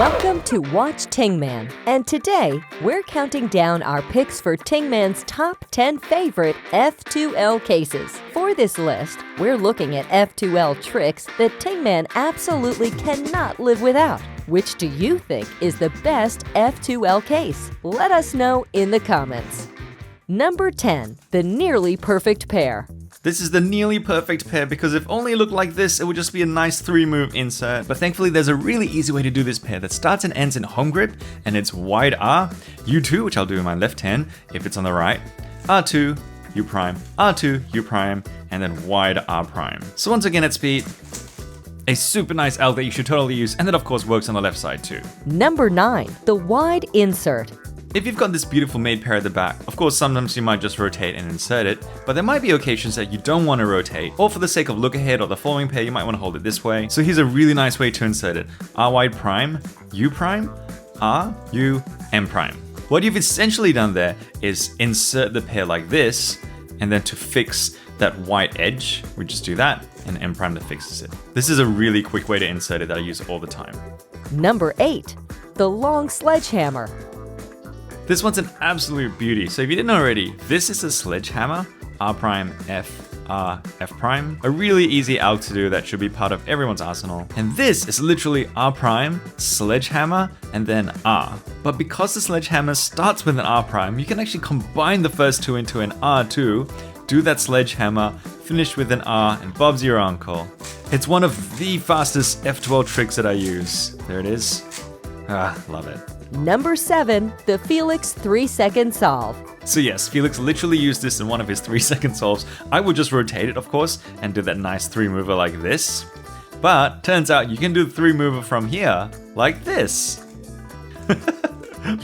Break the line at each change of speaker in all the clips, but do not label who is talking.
Welcome to Watch Tingman, and today we're counting down our picks for Tingman's top 10 favorite F2L cases. For this list, we're looking at F2L tricks that Tingman absolutely cannot live without. Which do you think is the best F2L case? Let us know in the comments. Number 10, the nearly perfect pair.
This is the nearly perfect pair because if only it looked like this, it would just be a nice 3-move insert. But thankfully, there's a really easy way to do this pair that starts and ends in home grip, and it's wide R, U2, which I'll do in my left hand if it's on the right, R2, U prime, R2, U prime, and then wide R prime. So once again at speed, a super nice L that you should totally use, and that of course works on the left side too.
Number 9, the wide insert.
If you've got this beautiful made pair at the back, of course sometimes you might just rotate and insert it, but there might be occasions that you don't want to rotate, or for the sake of look ahead or the following pair you might want to hold it this way. So here's a really nice way to insert it. R wide prime, U prime, R, U, M prime. What you've essentially done there is insert the pair like this, and then to fix that white edge, we just do that, and M prime that fixes it. This is a really quick way to insert it that I use all the time.
Number 8, the long sledgehammer.
This one's an absolute beauty. So if you didn't already, this is a sledgehammer, R prime, F, R, F prime. A really easy alg to do that should be part of everyone's arsenal. And this is literally R prime, sledgehammer, and then R. But because the sledgehammer starts with an R prime, you can actually combine the first two into an R2, do that sledgehammer, finish with an R, and Bob's your uncle. It's one of the fastest F12 tricks that I use. There it is. Love it.
Number 7, the Felix 3-second solve.
So yes, Felix literally used this in one of his 3-second solves. I would just rotate it, of course, and do that nice 3-mover like this. But turns out you can do the 3-mover from here, like this.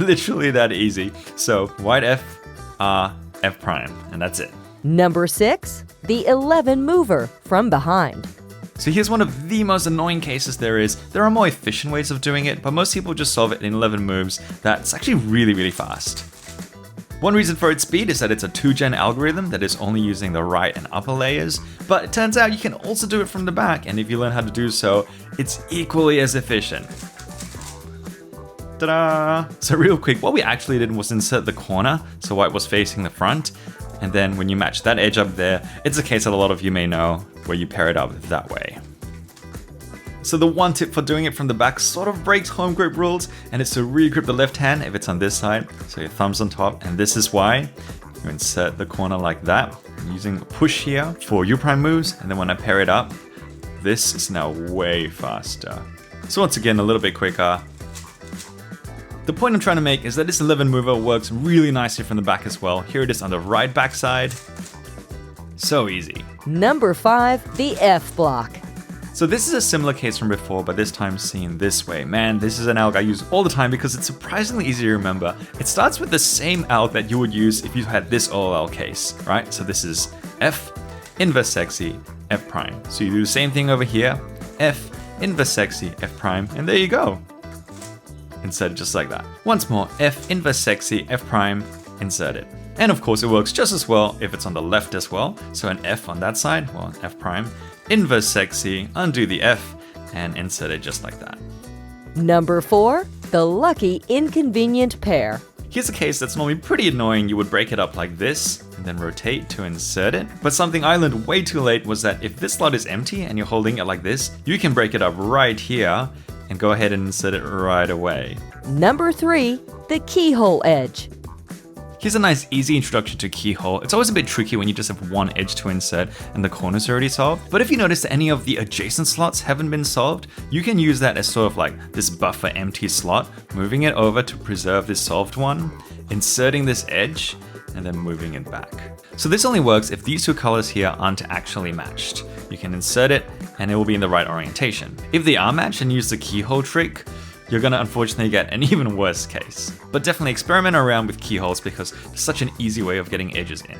Literally that easy. So wide F, R, F prime, and that's it.
Number 6, the 11 mover from behind.
So here's one of the most annoying cases there is. There are more efficient ways of doing it, but most people just solve it in 11 moves. That's actually really, really fast. One reason for its speed is that it's a 2-gen algorithm that is only using the right and upper layers, but it turns out you can also do it from the back, and if you learn how to do so, it's equally as efficient. Ta-da! So real quick, what we actually did was insert the corner, so white was facing the front, and then when you match that edge up there, it's a case that a lot of you may know, where you pair it up that way. So the one tip for doing it from the back sort of breaks home grip rules, and it's to re-grip the left hand if it's on this side, so your thumb's on top, and this is why. You insert the corner like that, using the push here for U prime moves, and then when I pair it up, this is now way faster. So once again, a little bit quicker. The point I'm trying to make is that this 11 mover works really nicely from the back as well. Here it is on the right back side. So easy.
Number 5, the F block.
So this is a similar case from before, but this time seen this way. Man, this is an alg I use all the time because it's surprisingly easy to remember. It starts with the same alg that you would use if you had this OLL case, right? So this is F, inverse sexy, F prime. So you do the same thing over here, F, inverse sexy, F prime, and there you go. Insert it just like that. Once more, F, inverse sexy, F prime, insert it. And of course it works just as well if it's on the left as well. So an F on that side, well, F prime, inverse sexy, undo the F, and insert it just like that.
Number 4, the lucky inconvenient pair.
Here's a case that's normally pretty annoying. You would break it up like this, and then rotate to insert it. But something I learned way too late was that if this slot is empty and you're holding it like this, you can break it up right here, and go ahead and insert it right away.
Number 3, the keyhole edge.
Here's a nice easy introduction to keyhole. It's always a bit tricky when you just have one edge to insert and the corners are already solved. But if you notice that any of the adjacent slots haven't been solved, you can use that as sort of like this buffer empty slot, moving it over to preserve this solved one, inserting this edge, and then moving it back. So this only works if these two colors here aren't actually matched. You can insert it and it will be in the right orientation. If they are matched and use the keyhole trick, you're gonna unfortunately get an even worse case. But definitely experiment around with keyholes because it's such an easy way of getting edges in.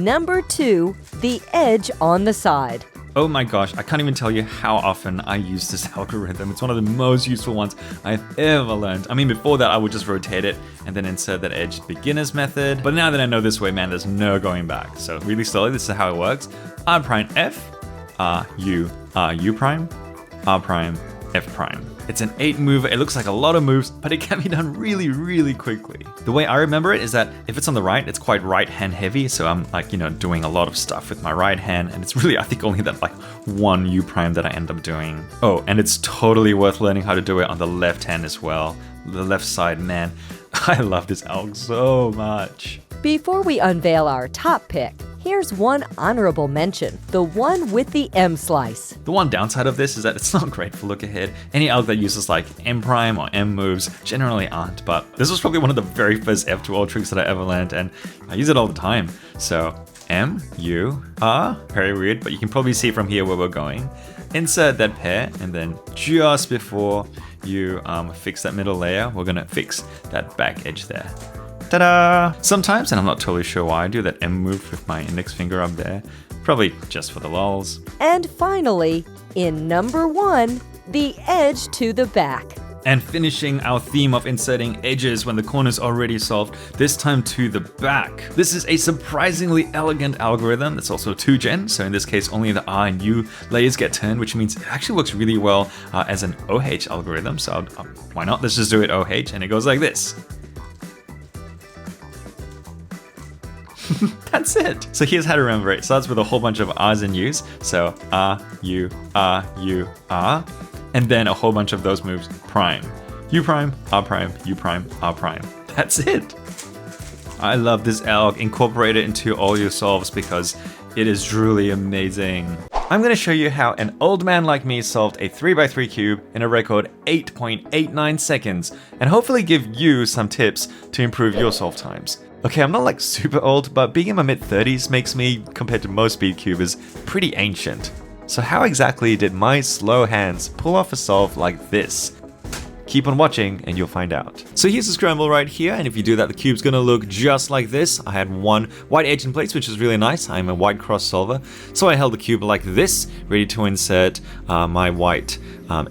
Number 2, the edge on the side.
Oh my gosh, I can't even tell you how often I use this algorithm. It's one of the most useful ones I've ever learned. I mean, before that, I would just rotate it and then insert that edge beginner's method. But now that I know this way, man, there's no going back. So really slowly, this is how it works. R prime F, R U prime, R prime, F prime. It's an 8 mover. It looks like a lot of moves, but it can be done really, really quickly. The way I remember it is that if it's on the right, it's quite right hand heavy. So I'm like, doing a lot of stuff with my right hand. And it's really, I think only that like one U prime that I end up doing. Oh, and it's totally worth learning how to do it on the left hand as well. The left side, man. I love this alg so much.
Before we unveil our top pick, here's one honorable mention, the one with the M slice.
The one downside of this is that it's not great for look ahead. Any alg that uses like M prime or M moves generally aren't, but this was probably one of the very first F2L tricks that I ever learned, and I use it all the time. So M, U, R, very weird, but you can probably see from here where we're going. Insert that pair, and then just before you fix that middle layer, we're gonna fix that back edge there. Ta-da! Sometimes, and I'm not totally sure why, I do that M move with my index finger up there. Probably just for the lols.
And finally, in number 1, the edge to the back.
And finishing our theme of inserting edges when the corner's already solved, this time to the back. This is a surprisingly elegant algorithm that's also 2-gen, so in this case only the R and U layers get turned, which means it actually works really well as an OH algorithm, so why not? Let's just do it OH, and it goes like this. That's it. So here's how to remember it. It starts with a whole bunch of R's and U's. So R, U, R, U, R. And then a whole bunch of those moves prime. U prime, R prime, U prime, R prime. That's it. I love this alg. Incorporate it into all your solves because it is truly amazing. I'm going to show you how an old man like me solved a 3x3 cube in a record 8.89 seconds and hopefully give you some tips to improve your solve times. Okay, I'm not like super old, but being in my mid-30s makes me, compared to most speed cubers, pretty ancient. So how exactly did my slow hands pull off a solve like this? Keep on watching and you'll find out. So here's the scramble right here, and if you do that, the cube's gonna look just like this. I had one white edge in place, which is really nice. I'm a white cross solver. So I held the cube like this, ready to insert my white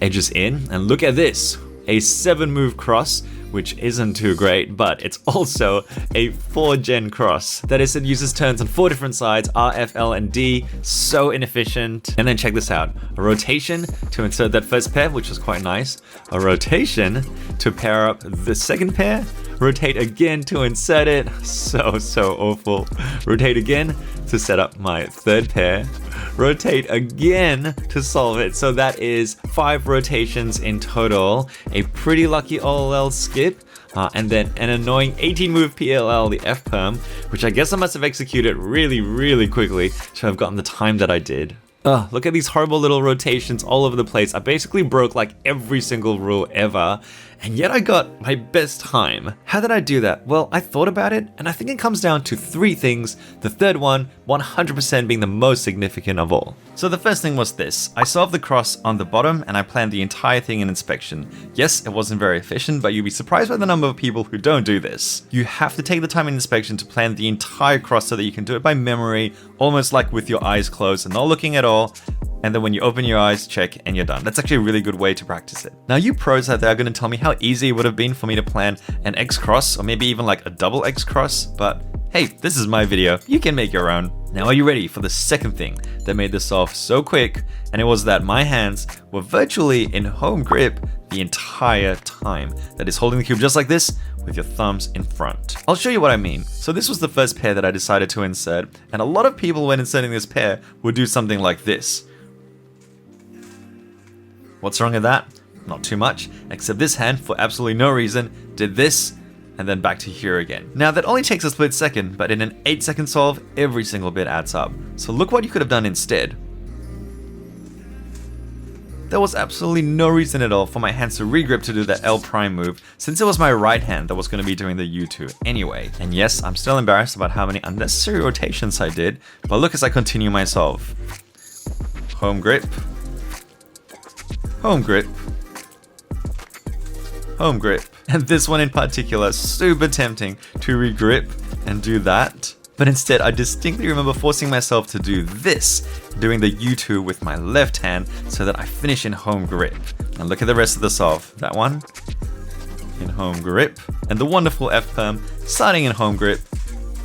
edges in. And look at this, a 7-move cross, which isn't too great, but it's also a 4-gen cross. That is, it uses turns on 4 different sides, R, F, L, and D. So inefficient. And then check this out. A rotation to insert that first pair, which was quite nice. A rotation to pair up the second pair. Rotate again to insert it. So awful. Rotate again to set up my third pair. Rotate again to solve it. So that is 5 rotations in total. A pretty lucky OLL skip. And then an annoying 18-move PLL, the F perm, which I guess I must have executed really, really quickly to have gotten the time that I did. Look at these horrible little rotations all over the place. I basically broke like every single rule ever, and yet I got my best time. How did I do that? Well, I thought about it, and I think it comes down to 3 things, the third one 100% being the most significant of all. So the first thing was this. I solved the cross on the bottom, and I planned the entire thing in inspection. Yes, it wasn't very efficient, but you'd be surprised by the number of people who don't do this. You have to take the time in inspection to plan the entire cross so that you can do it by memory, almost like with your eyes closed and not looking at all. And then when you open your eyes, check, and you're done. That's actually a really good way to practice it. Now, you pros out there are going to tell me how easy it would have been for me to plan an X cross, or maybe even like a double X cross, but hey, this is my video. You can make your own. Now, are you ready for the second thing that made this solve so quick? And it was that my hands were virtually in home grip the entire time. That is, holding the cube just like this with your thumbs in front. I'll show you what I mean. So this was the first pair that I decided to insert, and a lot of people when inserting this pair would do something like this. What's wrong with that? Not too much, except this hand, for absolutely no reason, did this, and then back to here again. Now that only takes a split second, but in an 8-second solve, every single bit adds up. So look what you could have done instead. There was absolutely no reason at all for my hands to regrip to do the L prime move, since it was my right hand that was going to be doing the U2 anyway. And yes, I'm still embarrassed about how many unnecessary rotations I did, but look as I continue my solve. Home grip. Home grip. Home grip. And this one in particular, super tempting to regrip and do that. But instead, I distinctly remember forcing myself to do this, doing the U2 with my left hand so that I finish in home grip. And look at the rest of the solve. That one in home grip. And the wonderful F perm starting in home grip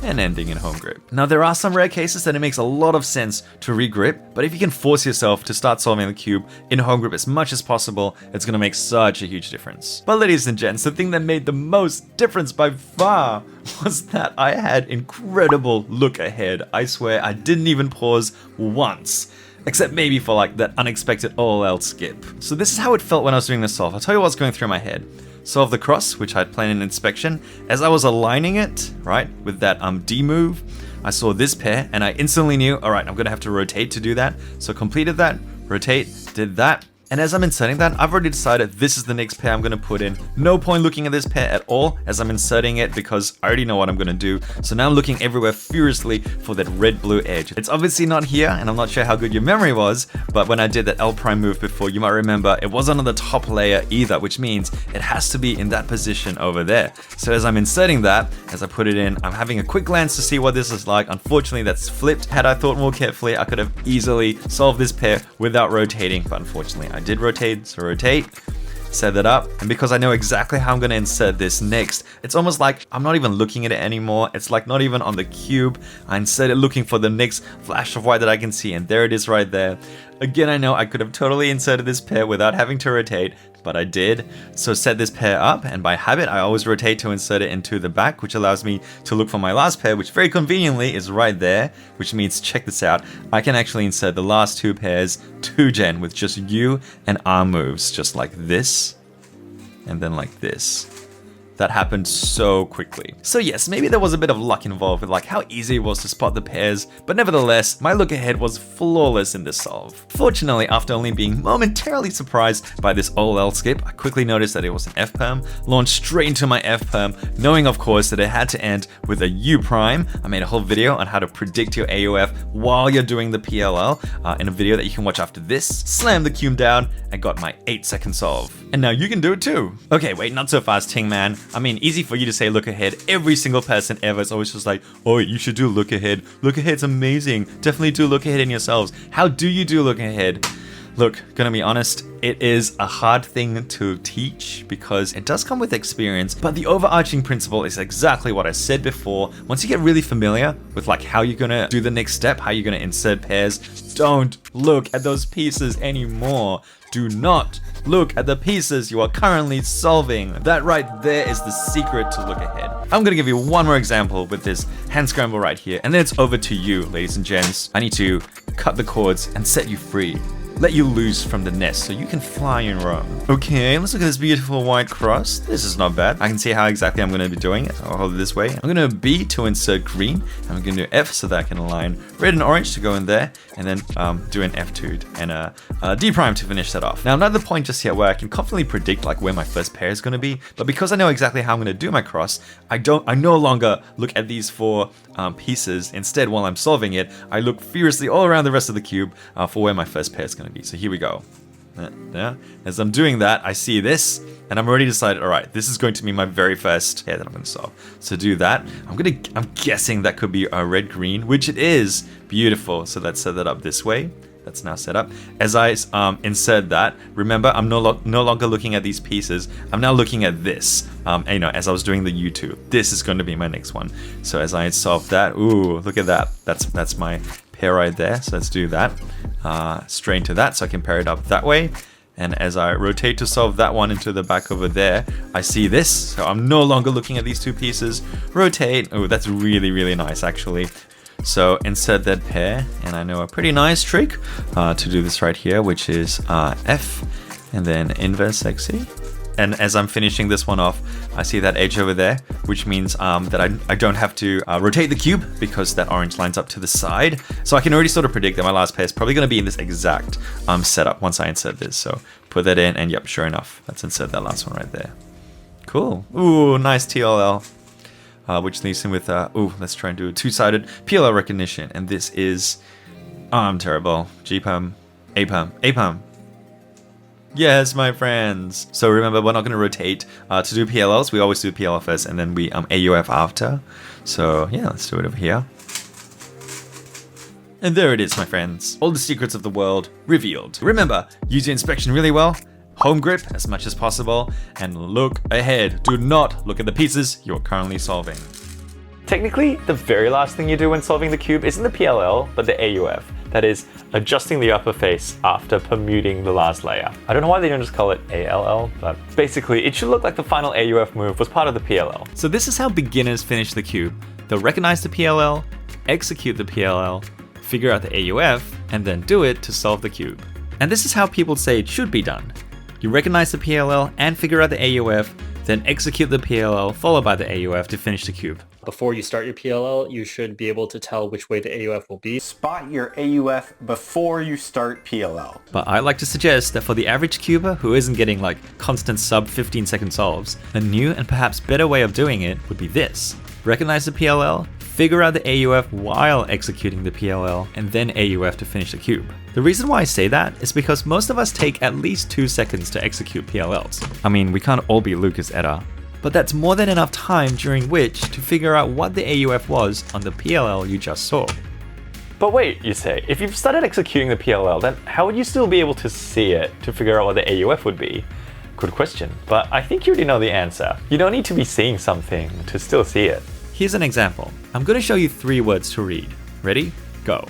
and ending in home grip. Now there are some rare cases that it makes a lot of sense to regrip, but if you can force yourself to start solving the cube in home grip as much as possible, it's going to make such a huge difference. But ladies and gents, the thing that made the most difference by far was that I had incredible look ahead. I swear I didn't even pause once. Except maybe for like that unexpected OLL skip. So this is how it felt when I was doing the solve. I'll tell you what's going through my head. Solve the cross, which I'd planned in inspection. As I was aligning it, right, with that D move, I saw this pair and I instantly knew, all right, I'm gonna have to rotate to do that. So completed that, rotate, did that. And as I'm inserting that, I've already decided this is the next pair I'm going to put in. No point looking at this pair at all as I'm inserting it because I already know what I'm going to do. So now I'm looking everywhere furiously for that red-blue edge. It's obviously not here, and I'm not sure how good your memory was, but when I did that L prime move before, you might remember it wasn't on the top layer either, which means it has to be in that position over there. So as I'm inserting that, as I put it in, I'm having a quick glance to see what this is like. Unfortunately, that's flipped. Had I thought more carefully, I could have easily solved this pair without rotating, but unfortunately, I did rotate, so rotate, set that up, and because I know exactly how I'm going to insert this next, it's almost like I'm not even looking at it anymore. It's like not even on the cube. I insert it looking for the next flash of white that I can see, and there it is right there. Again, I know I could have totally inserted this pair without having to rotate, but I did. So set this pair up, and by habit, I always rotate to insert it into the back, which allows me to look for my last pair, which very conveniently is right there, which means, check this out, I can actually insert the last two pairs to gen with just U and R moves, just like this, and then like this. That happened so quickly. So yes, maybe there was a bit of luck involved with like how easy it was to spot the pairs, but nevertheless, my look ahead was flawless in this solve. Fortunately, after only being momentarily surprised by this OLL skip, I quickly noticed that it was an F perm, launched straight into my F perm, knowing of course that it had to end with a U prime. I made a whole video on how to predict your AOF while you're doing the PLL in a video that you can watch after this. Slammed the cube down and got my 8-second solve. And now you can do it too. Okay, wait, not so fast, Ting Man. I mean, easy for you to say look ahead. Every single person ever is always just like, oh, you should do look ahead. Look ahead's amazing. Definitely do look ahead in yourselves. How do you do look ahead? Look, gonna be honest, it is a hard thing to teach because it does come with experience, but the overarching principle is exactly what I said before. Once you get really familiar with like how you're gonna do the next step, how you're gonna insert pairs, don't look at those pieces anymore. Do not look at the pieces you are currently solving. That right there is the secret to look ahead. I'm gonna give you one more example with this hand scramble right here, and then it's over to you, ladies and gents. I need to cut the cords and set you free. Let you loose from the nest so you can fly and roam. Okay, let's look at this beautiful white cross. This is not bad. I can see how exactly I'm going to be doing it. I'll hold it this way. I'm going to B to insert green. I'm going to do F so that I can align red and orange to go in there, and then do an F2 and a D prime to finish that off. Now, another point just here where I can confidently predict like where my first pair is going to be, but because I know exactly how I'm going to do my cross, I no longer look at these four pieces. Instead, while I'm solving it, I look furiously all around the rest of the cube for where my first pair is going to be. So here we go. Yeah. As I'm doing that, I see this, and I'm already decided, all right, this is going to be my very first pair that I'm going to solve. So do that. I'm guessing that could be a red-green, which it is. Beautiful. So let's set that up this way. That's now set up. As I insert that, remember, I'm no longer looking at these pieces. I'm now looking at this. As I was doing the YouTube, this is going to be my next one. So as I solve that, ooh, look at that. That's my pair right there. So let's do that. Straight into that, so I can pair it up that way. And as I rotate to solve that one into the back over there, I see this. So I'm no longer looking at these two pieces. Rotate. Oh, that's really, really nice, actually. So insert that pair, and I know a pretty nice trick to do this right here, which is F and then inverse sexy. And as I'm finishing this one off, I see that edge over there, which means that I don't have to rotate the cube because that orange lines up to the side. So I can already sort of predict that my last pair is probably going to be in this exact setup once I insert this. So put that in, and yep, sure enough, let's insert that last one right there. Cool. Ooh, nice TLL. Which leaves him with, let's try and do a two-sided PLL recognition. And this is, I'm terrible. G-perm, A-perm, A-perm. Yes, my friends. So remember, we're not going to rotate to do PLLs. We always do PLL first, and then we AUF after. So yeah, let's do it over here. And there it is, my friends. All the secrets of the world revealed. Remember, use your inspection really well. Home grip as much as possible, and look ahead. Do not look at the pieces you're currently solving.
Technically, the very last thing you do when solving the cube isn't the PLL, but the AUF. That is, adjusting the upper face after permuting the last layer. I don't know why they don't just call it ALL, but basically it should look like the final AUF move was part of the PLL.
So this is how beginners finish the cube. They'll recognize the PLL, execute the PLL, figure out the AUF, and then do it to solve the cube. And this is how people say it should be done. You recognize the PLL and figure out the AUF, then execute the PLL followed by the AUF to finish the cube.
Before you start your PLL, you should be able to tell which way the AUF will be.
Spot your AUF before you start PLL.
But I like to suggest that for the average cuber who isn't getting like constant sub 15-second solves, a new and perhaps better way of doing it would be this. Recognize the PLL, figure out the AUF while executing the PLL, and then AUF to finish the cube. The reason why I say that is because most of us take at least 2 seconds to execute PLLs. I mean, we can't all be Lucas Etta, but that's more than enough time during which to figure out what the AUF was on the PLL you just saw.
But wait, you say, if you've started executing the PLL, then how would you still be able to see it to figure out what the AUF would be? Good question, but I think you already know the answer. You don't need to be seeing something to still see it.
Here's an example. I'm going to show you 3 words to read. Ready? Go.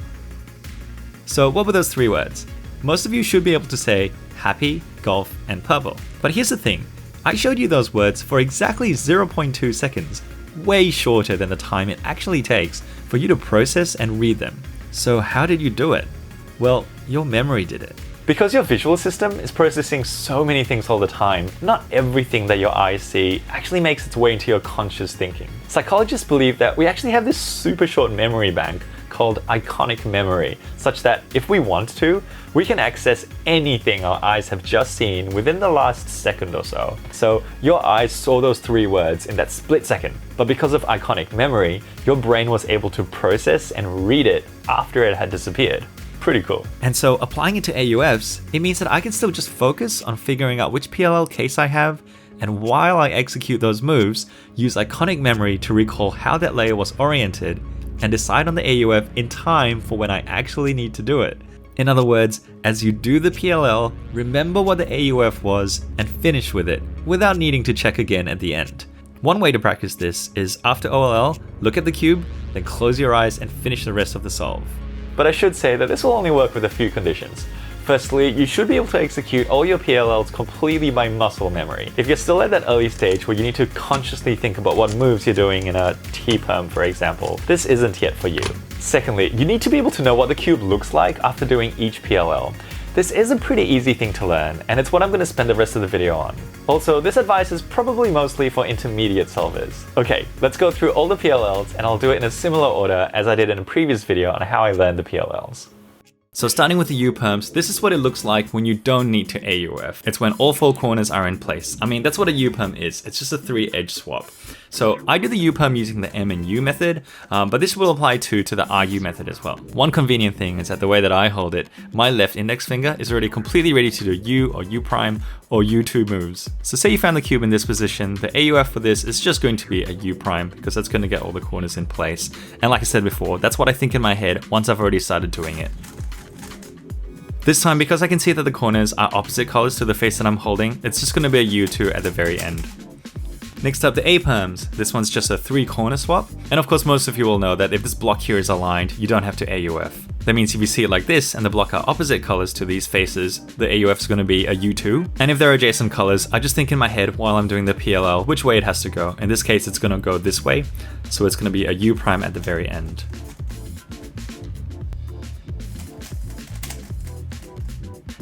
So what were those 3 words? Most of you should be able to say happy, golf, and purple. But here's the thing. I showed you those words for exactly 0.2 seconds, way shorter than the time it actually takes for you to process and read them. So how did you do it? Well, your memory did it.
Because your visual system is processing so many things all the time, not everything that your eyes see actually makes its way into your conscious thinking. Psychologists believe that we actually have this super short memory bank called iconic memory, such that if we want to, we can access anything our eyes have just seen within the last second or so. So your eyes saw those 3 words in that split second, but because of iconic memory, your brain was able to process and read it after it had disappeared. Pretty cool.
And so applying it to AUFs, it means that I can still just focus on figuring out which PLL case I have, and while I execute those moves, use iconic memory to recall how that layer was oriented and decide on the AUF in time for when I actually need to do it. In other words, as you do the PLL, remember what the AUF was and finish with it without needing to check again at the end. One way to practice this is after OLL, look at the cube, then close your eyes and finish the rest of the solve.
But I should say that this will only work with a few conditions. Firstly, you should be able to execute all your PLLs completely by muscle memory. If you're still at that early stage where you need to consciously think about what moves you're doing in a T-perm, for example, this isn't yet for you. Secondly, you need to be able to know what the cube looks like after doing each PLL. This is a pretty easy thing to learn, and it's what I'm going to spend the rest of the video on. Also, this advice is probably mostly for intermediate solvers. Okay, let's go through all the PLLs, and I'll do it in a similar order as I did in a previous video on how I learned the PLLs.
So starting with the U-perms, this is what it looks like when you don't need to AUF. It's when all 4 corners are in place. I mean, that's what a U-perm is. It's just a 3-edge swap. So I do the U-perm using the M and U method, but this will apply to the RU method as well. One convenient thing is that the way that I hold it, my left index finger is already completely ready to do U or U prime or U2 moves. So say you found the cube in this position, the AUF for this is just going to be a U prime because that's going to get all the corners in place. And like I said before, that's what I think in my head once I've already started doing it. This time, because I can see that the corners are opposite colors to the face that I'm holding, it's just going to be a U2 at the very end. Next up, the A-perms. This one's just a 3-corner swap. And of course, most of you will know that if this block here is aligned, you don't have to AUF. That means if you see it like this and the block are opposite colors to these faces, the AUF is going to be a U2. And if they're adjacent colors, I just think in my head while I'm doing the PLL which way it has to go. In this case, it's going to go this way. So it's going to be a U prime at the very end.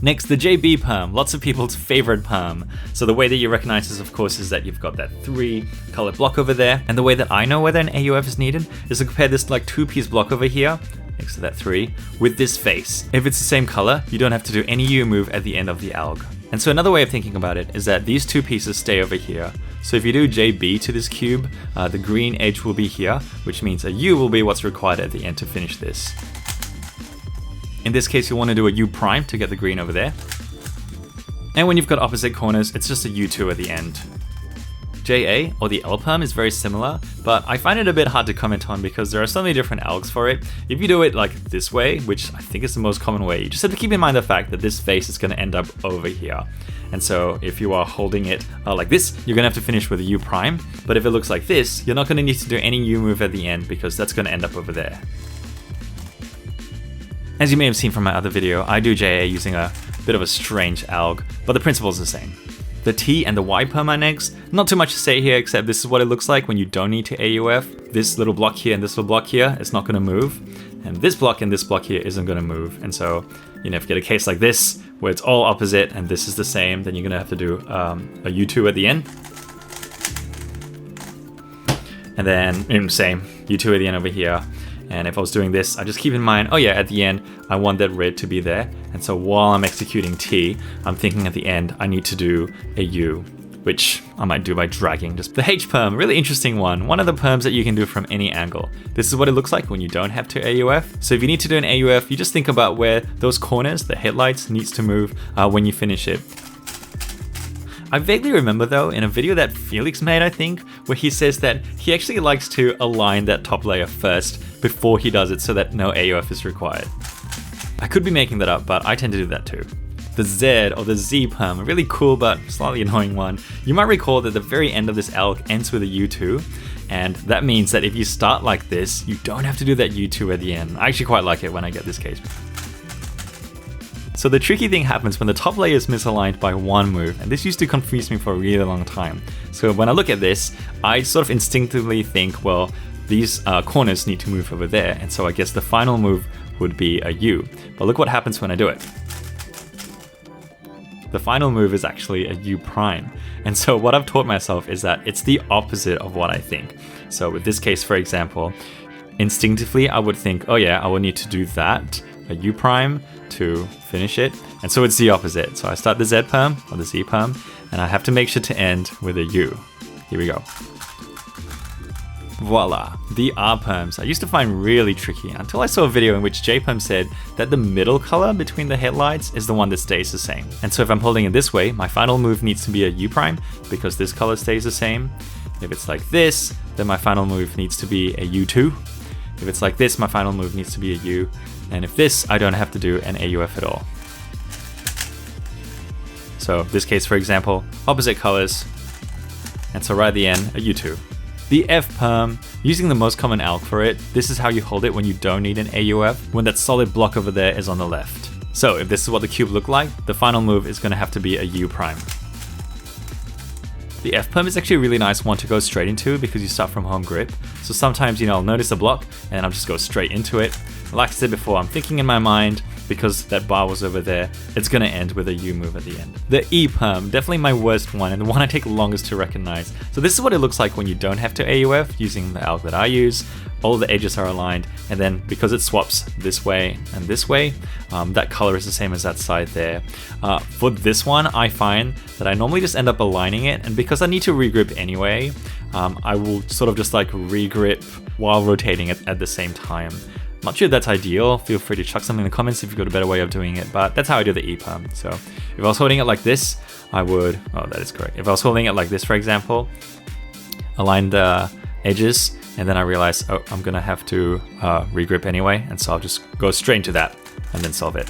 Next, the JB perm, lots of people's favorite perm. So the way that you recognize this, of course, is that you've got that 3-color block over there. And the way that I know whether an AUF is needed is to compare this like 2-piece block over here, next to that 3, with this face. If it's the same color, you don't have to do any U move at the end of the alg. And so another way of thinking about it is that these 2 pieces stay over here. So if you do JB to this cube, the green edge will be here, which means a U will be what's required at the end to finish this. In this case, you want to do a U prime to get the green over there. And when you've got opposite corners, it's just a U2 at the end. JA or the L perm is very similar, but I find it a bit hard to comment on because there are so many different algs for it. If you do it like this way, which I think is the most common way, you just have to keep in mind the fact that this face is going to end up over here. And so if you are holding it like this, you're going to have to finish with a U prime. But if it looks like this, you're not going to need to do any U move at the end because that's going to end up over there. As you may have seen from my other video, I do JA using a bit of a strange alg, but the principle is the same. The T and the Y perm are next. Not too much to say here, except this is what it looks like when you don't need to AUF. This little block here and this little block here, it's not going to move. And this block and this block here isn't going to move. And so, if you get a case like this, where it's all opposite and this is the same, then you're going to have to do a U2 at the end. And then, same, U2 at the end over here. And if I was doing this, I just keep in mind, oh yeah, at the end, I want that red to be there. And so while I'm executing T, I'm thinking at the end, I need to do a U, which I might do by dragging. Just the H perm, really interesting one. One of the perms that you can do from any angle. This is what it looks like when you don't have to AUF. So if you need to do an AUF, you just think about where those corners, the headlights, needs to move when you finish it. I vaguely remember though, in a video that Felix made, I think, where he says that he actually likes to align that top layer first before he does it so that no AUF is required. I could be making that up, but I tend to do that too. The Z or the Z perm, a really cool but slightly annoying one. You might recall that the very end of this alg ends with a U2, and that means that if you start like this, you don't have to do that U2 at the end. I actually quite like it when I get this case. So the tricky thing happens when the top layer is misaligned by one move, and this used to confuse me for a really long time. So when I look at this, I sort of instinctively think, well, these corners need to move over there, and so I guess the final move would be a U. But look what happens when I do it. The final move is actually a U prime. And so what I've taught myself is that it's the opposite of what I think. So with this case, for example, instinctively I would think, oh yeah, I will need to do that, a U prime, to finish it. And so it's the opposite. So I start the Z perm or the Z perm, and I have to make sure to end with a U. Here we go. Voila, the R perms I used to find really tricky until I saw a video in which J perm said that the middle color between the headlights is the one that stays the same. And so if I'm holding it this way, my final move needs to be a U prime because this color stays the same. If it's like this, then my final move needs to be a U2. If it's like this, my final move needs to be a U. And if this, I don't have to do an AUF at all. So this case, for example, opposite colors. And so right at the end, a U2. The F perm, using the most common alg for it, this is how you hold it when you don't need an AUF, when that solid block over there is on the left. So if this is what the cube looked like, the final move is going to have to be a U prime. The F perm is actually a really nice one to go straight into because you start from home grip. So sometimes, I'll notice a block and I'll just go straight into it. Like I said before, I'm thinking in my mind, because that bar was over there, it's gonna end with a U move at the end. The E perm, definitely my worst one and the one I take longest to recognize. So this is what it looks like when you don't have to AUF using the alg that I use. All the edges are aligned, and then because it swaps this way and this way, that color is the same as that side there. For this one, I find that I normally just end up aligning it, and because I need to regrip anyway, I will sort of just like regrip while rotating it at the same time. Not sure that's ideal. Feel free to chuck something in the comments if you've got a better way of doing it, but that's how I do the E perm. So if I was holding it like this, I would, oh, that is correct. If I was holding it like this, for example, align the edges, and then I realize, oh, I'm gonna have to regrip anyway, and so I'll just go straight into that and then solve it.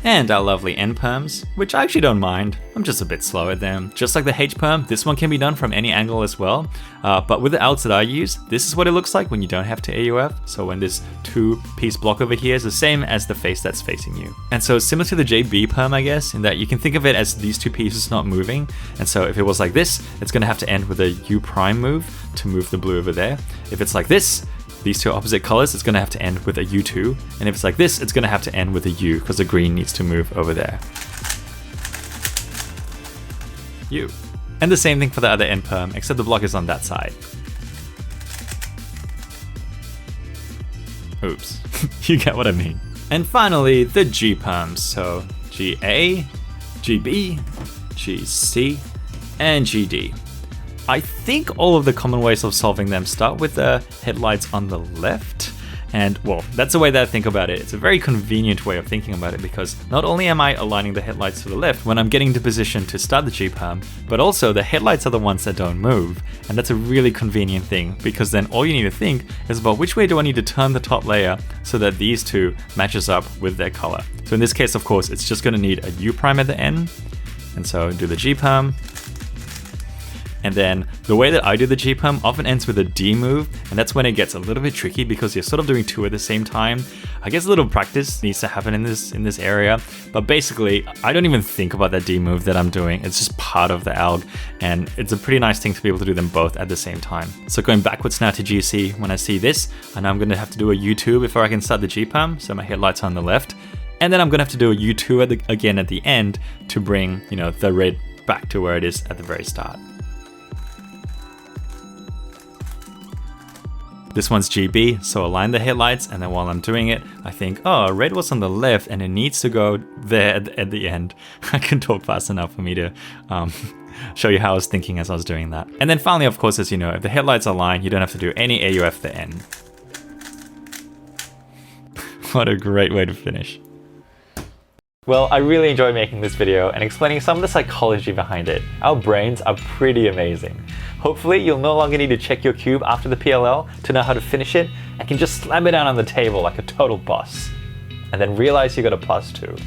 And our lovely N perms, which I actually don't mind. I'm just a bit slow at them. Just like the H perm, this one can be done from any angle as well. But with the algs that I use, this is what it looks like when you don't have to AUF. So when this two-piece block over here is the same as the face that's facing you. And so similar to the JB perm, I guess, in that you can think of it as these two pieces not moving. And so if it was like this, it's gonna have to end with a U prime move to move the blue over there. If it's like this, these two opposite colors, it's gonna have to end with a U2. And if it's like this, it's gonna have to end with a U because the green needs to move over there. U. And the same thing for the other N perm, except the block is on that side. Oops, you get what I mean. And finally, the G perms. So GA, GB, GC, and GD. I think all of the common ways of solving them start with the headlights on the left, And well, that's the way that I think about it. It's a very convenient way of thinking about it because not only am I aligning the headlights to the left when I'm getting into position to start the G-perm, but also the headlights are the ones that don't move. And that's a really convenient thing because then all you need to think is about which way do I need to turn the top layer so that these two matches up with their color. So in this case, of course, it's just going to need a U prime at the end. And so do the G-perm. And then the way that I do the G-perm often ends with a D move, and that's when it gets a little bit tricky because you're sort of doing two at the same time. I guess a little practice needs to happen in this area, but basically I don't even think about that D move that I'm doing. It's just part of the alg, and it's a pretty nice thing to be able to do them both at the same time. So going backwards now to GC, when I see this, I know I'm going to have to do a U2 before I can start the G-perm, so my headlights are on the left. And then I'm going to have to do a U2 again at the end to bring, the red back to where it is at the very start. This one's GB, so align the headlights, and then while I'm doing it, I think, oh, red was on the left and it needs to go there at the end. I can talk fast enough for me to show you how I was thinking as I was doing that. And then finally, of course, as you know, if the headlights align, you don't have to do any AUF at the end. What a great way to finish.
Well, I really enjoyed making this video and explaining some of the psychology behind it. Our brains are pretty amazing. Hopefully, you'll no longer need to check your cube after the PLL to know how to finish it and can just slam it down on the table like a total boss. And then realize you got a +2.